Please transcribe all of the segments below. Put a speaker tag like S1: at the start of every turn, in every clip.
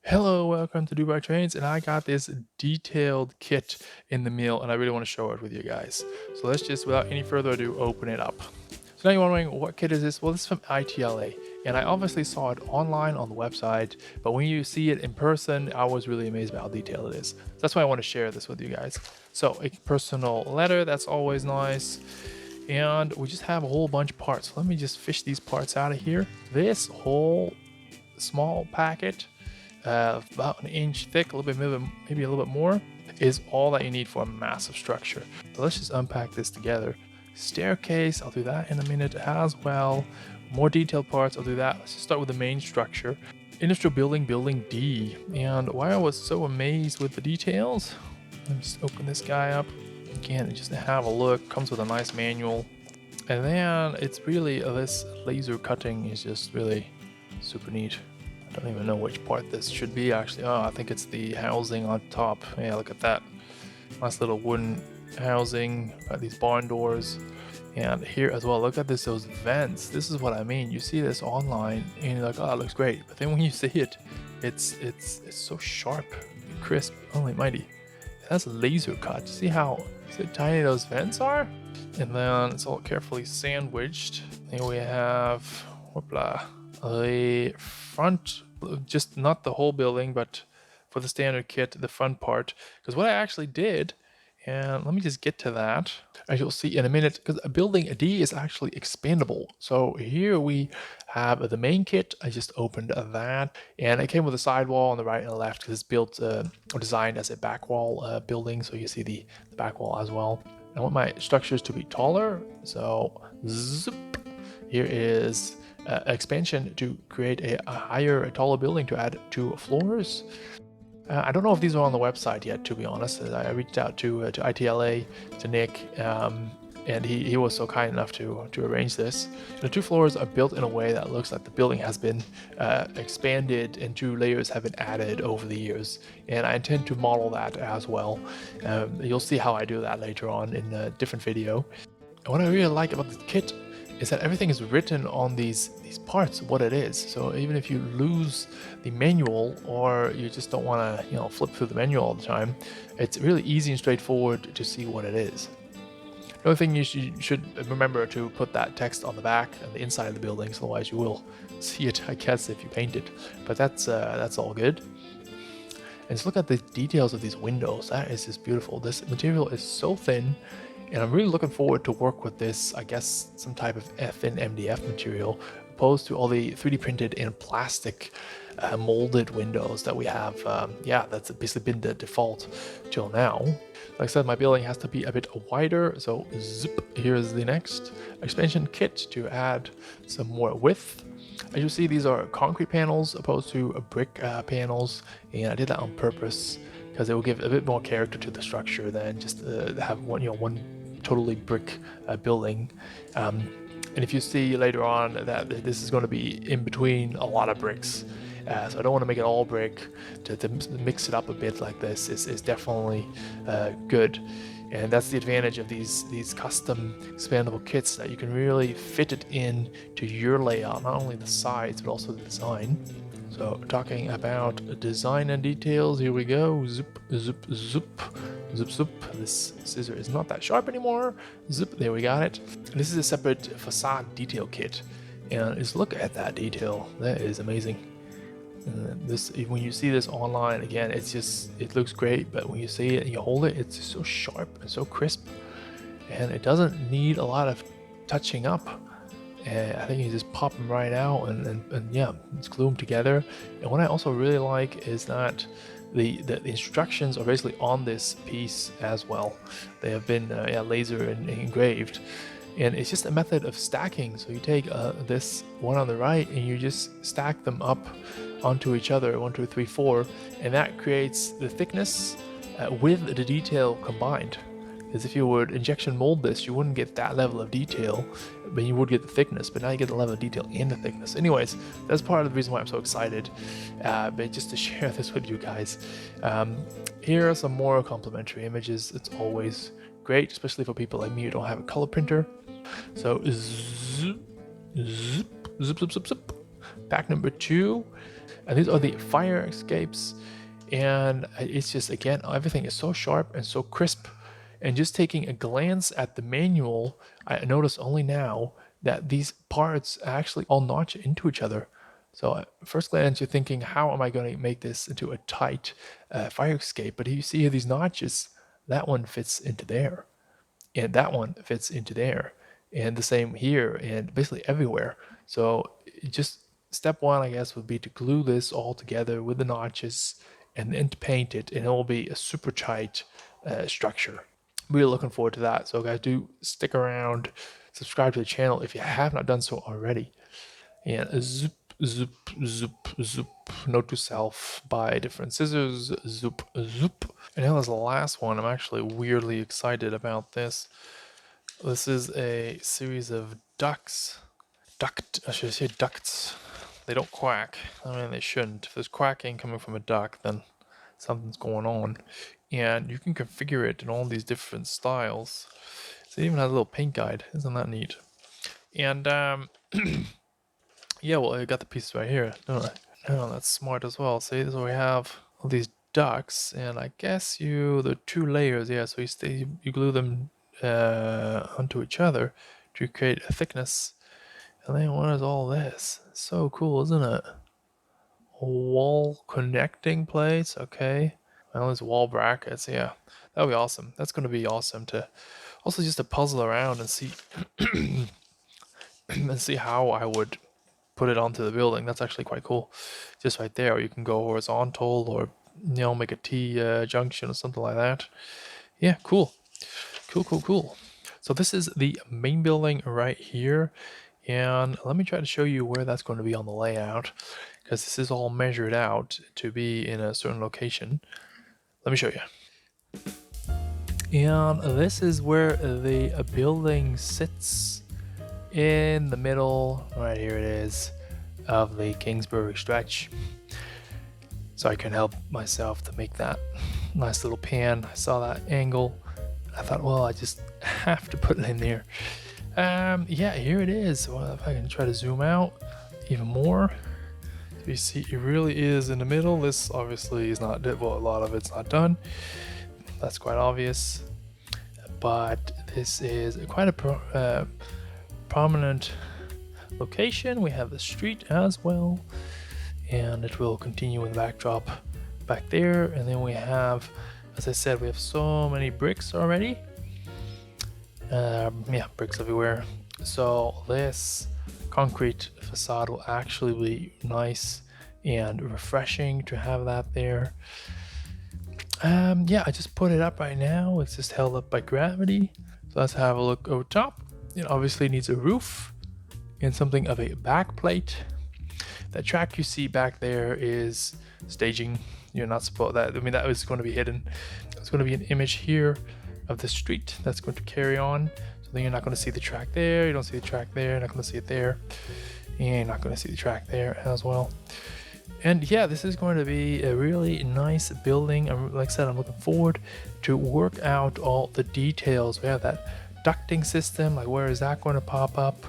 S1: Hello, welcome to Dubai Trains, and I got this detailed kit in the mail, and I really want to share it with you guys. So let's just, without any further ado, open it up. So now you're wondering, what kit is this? Well, this is from ITLA, and I obviously saw it online on the website, but when you see it in person, I was really amazed by how detailed it is. So that's why I want to share this with you guys. So a personal letter, that's always nice. And we just have a whole bunch of parts. Let me just fish these parts out of here. This whole small packet, about an inch thick, a little bit, maybe a little bit more, is all that you need for a massive structure. So let's just unpack this together. Staircase, I'll do that in a minute as well. More detailed parts, I'll do that. Let's just start with the main structure. Industrial building, building D. And why I was so amazed with the details, let me just open this guy up again and just have a look. Comes with a nice manual. And then it's really, this laser cutting is just really super neat. I don't even know which part this should be actually. Oh, I think it's the housing on top. Yeah, look at that. Nice little wooden housing. Got these barn doors. And here as well, look at this, those vents. This is what I mean. You see this online and you're like, oh, it looks great. But then when you see it, it's so sharp and crisp. Holy mighty. That's a laser cut. See how tiny those vents are? And then it's all carefully sandwiched. Here we have, whoopla, the front, just not the whole building, but for the standard kit, the front part. Because what I actually did, and let me just get to that, as you'll see in a minute, because a building D is actually expandable. So here we have the main kit. I just opened that, and it came with a sidewall on the right and the left because it's built or designed as a back wall building. So you see the back wall as well. I want my structures to be taller, so zip. Here is expansion to create a higher, a taller building to add 2 floors. I don't know if these are on the website yet, to be honest. I reached out to ITLA, to Nick, and he was so kind enough to arrange this. The 2 floors are built in a way that looks like the building has been expanded and 2 layers have been added over the years. And I intend to model that as well. You'll see how I do that later on in a different video. And what I really like about the kit is that everything is written on these parts, what it is. So even if you lose the manual or you just don't want to flip through the manual all the time, it's really easy and straightforward to see what it is. Another thing you should remember to put that text on the back and the inside of the buildings, otherwise you will see it, I guess, if you paint it. But that's all good. And just look at the details of these windows. That is just beautiful. This material is so thin, and I'm really looking forward to work with this, I guess, some type of thin MDF material, opposed to all the 3D printed and plastic molded windows that we have. Yeah, that's basically been the default till now. Like I said, my building has to be a bit wider, so zip, here's the next expansion kit to add some more width. As you see, these are concrete panels opposed to brick panels, and I did that on purpose because it will give a bit more character to the structure than just have one totally brick building. And if you see later on that this is going to be in between a lot of bricks, so I don't want to make it all brick. To mix it up a bit like this is definitely good. And that's the advantage of these custom expandable kits, that you can really fit it in to your layout, not only the sides but also the design. So talking about design and details, here we go. Zip, zip, zip, zip, zip. This scissor is not that sharp anymore. Zip, there we got it. This is a separate facade detail kit. And just look at that detail. That is amazing. This, when you see this online, again, it looks great, but when you see it and you hold it, it's just so sharp and so crisp. And it doesn't need a lot of touching up. And I think you just pop them right out and yeah, just glue them together. And what I also really like is that the instructions are basically on this piece as well. They have been laser and engraved, and it's just a method of stacking. So you take this one on the right and you just stack them up onto each other, 1, 2, 3, 4, and that creates the thickness with the detail combined. Because if you would injection mold this, you wouldn't get that level of detail, but you would get the thickness, but now you get the level of detail and the thickness. Anyways, that's part of the reason why I'm so excited, but just to share this with you guys. Here are some more complimentary images. It's always great, especially for people like me who don't have a color printer. So zip, zip, zip, zip, zip, zip. Pack number 2. And these are the fire escapes. And it's just, again, everything is so sharp and so crisp. And just taking a glance at the manual, I notice only now that these parts actually all notch into each other. So at first glance, you're thinking, how am I going to make this into a tight fire escape? But you see here these notches, that one fits into there, and that one fits into there, and the same here, and basically everywhere. So just step one, I guess, would be to glue this all together with the notches and then to paint it, and it will be a super tight structure. Really looking forward to that. So guys, do stick around, subscribe to the channel if you have not done so already. And zoop, zoop, zoop, zoop. Note to self, buy different scissors, zoop, zoop. And now there's the last one. I'm actually weirdly excited about this. This is a series of ducts. I should say ducts. They don't quack. I mean, they shouldn't. If there's quacking coming from a duct, then something's going on. And you can configure it in all these different styles. So it even has a little paint guide. Isn't that neat? And yeah, well, I got the pieces right here, don't I? Oh, that's smart as well. See, so we have all these ducts, and I guess the 2 layers, yeah. So you glue them onto each other to create a thickness. And then what is all this? So cool, isn't it? Wall connecting plates, okay. Well, there's wall brackets, yeah. That'll be awesome. That's going to be awesome to also just to puzzle around and see and see how I would put it onto the building. That's actually quite cool. Just right there, or you can go horizontal, or make a T junction or something like that. Yeah, cool. Cool. So this is the main building right here, and let me try to show you where that's going to be on the layout, because this is all measured out to be in a certain location. Let me show you. And this is where the building sits, in the middle, right here it is, of the Kingsbury stretch. So I couldn't help myself to make that nice little pan. I saw that angle. I thought, well, I just have to put it in there. Yeah, here it is. Well, if I can try to zoom out even more. You see, it really is in the middle. This obviously is not, well, a lot of it's not done. That's quite obvious. But this is quite a prominent location. We have the street as well, and it will continue with the backdrop back there. And then we have, as I said, we have so many bricks already. Yeah, bricks everywhere. So this concrete facade will actually be nice and refreshing to have that there. Yeah, I just put it up right now. It's just held up by gravity. So let's have a look over top. It obviously needs a roof and something of a back plate. That track you see back there is staging. You're not supposed that. I mean, that was going to be hidden. It's going to be an image here of the street that's going to carry on. So then you're not going to see the track there. You don't see the track there. You're not going to see it there. And you're not going to see the track there as well. And yeah, this is going to be a really nice building. Like I said, I'm looking forward to work out all the details. We have that ducting system. Like, where is that going to pop up?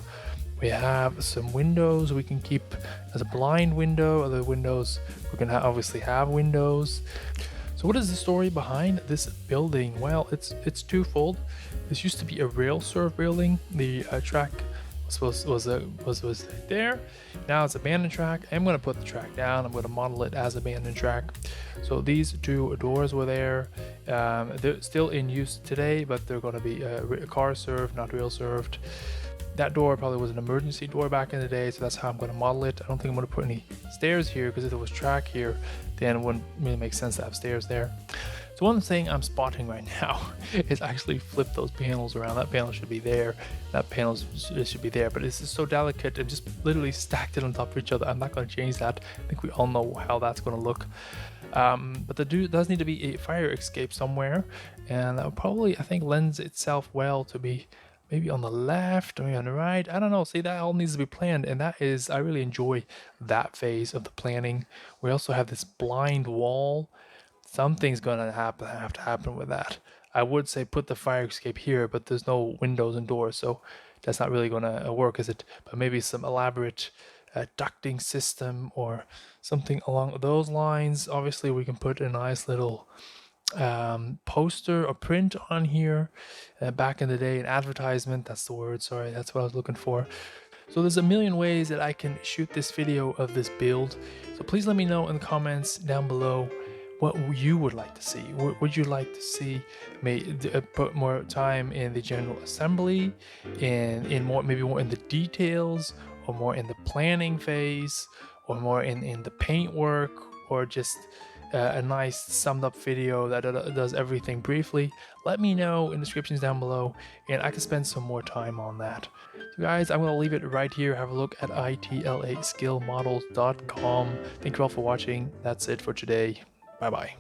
S1: We have some windows we can keep as a blind window. Other windows, we can obviously have windows. So what is the story behind this building? Well, it's twofold. This used to be a rail serve building. The track was there. Now it's abandoned track. I'm going to put the track down. I'm going to model it as abandoned track. So these 2 doors were there. They're still in use today, but they're going to be car served, not rail served. That door probably was an emergency door back in the day, so that's how I'm going to model it. I don't think I'm going to put any stairs here, because if there was track here, then it wouldn't really make sense to have stairs there. So one thing I'm spotting right now is actually flip those panels around. That panel should be there. That panel should be there, but this is so delicate and just literally stacked it on top of each other. I'm not going to change that. I think we all know how that's going to look. But there does need to be a fire escape somewhere, and that would probably, I think, lends itself well to be maybe on the left or maybe on the right. I don't know. See, that all needs to be planned, and that is, I really enjoy that phase of the planning. We also have this blind wall. Something's gonna have to happen with that. I would say put the fire escape here, but there's no windows and doors, so that's not really gonna work, is it? But maybe some elaborate ducting system or something along those lines. Obviously, we can put a nice little poster or print on here. Back in the day, an advertisement, that's the word, sorry, that's what I was looking for. So there's a million ways that I can shoot this video of this build. So please let me know in the comments down below what you would like to see. Would you like to see me put more time in the general assembly, in more, maybe more in the details, or more in the planning phase, or more in the paint work, or just a nice summed up video that does everything briefly? Let me know in the descriptions down below, and I can spend some more time on that. So guys, I'm going to leave it right here. Have a look at itlaskillmodels.com. Thank you all for watching. That's it for today. Bye bye.